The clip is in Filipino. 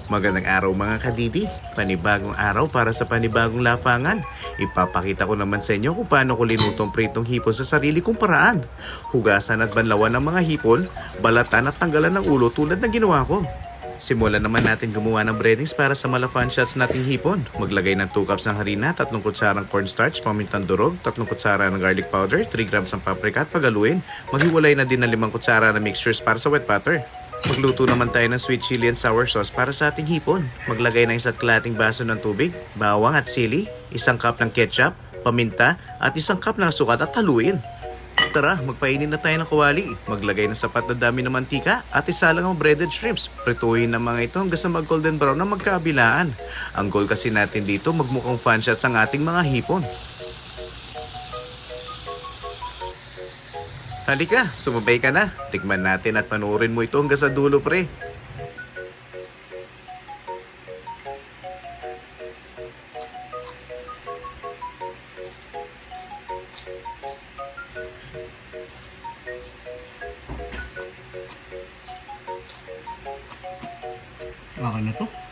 Magandang araw mga kadidi, panibagong araw para sa panibagong lafangan. Ipapakita ko naman sa inyo kung paano ko linutong pritong hipon sa sarili kong paraan. Hugasan at banlawan ng mga hipon, balatan at tanggalan ng ulo tulad ng ginawa ko. Simulan naman natin gumawa ng breadings para sa malafan shots nating hipon. Maglagay ng 2 cups ng harina, 3 kutsarang cornstarch, pamintang durog, 3 kutsara ng garlic powder, 3 grams ng paprika at pagaluin. Maghiwalay na din ng 5 kutsara na mixtures para sa wet butter. Magluto naman tayo ng sweet chili and sour sauce para sa ating hipon. Maglagay ng 1 baso ng tubig, bawang at sili, 1 cup ng ketchup, paminta at 1 cup ng sukat at haluin. Tara, magpainin na tayo ng kawali. Maglagay ng sapat na dami ng mantika at isa lang ang breaded shrimps. Prituhin ng mga ito hanggang sa mag-golden brown na magkabilaan. Ang goal kasi natin dito, magmukhang fun shots ang ating mga hipon. Halika, sumabay ka na. Tikman natin at panoorin mo ito hanggang sa dulo, pre. Akin na to.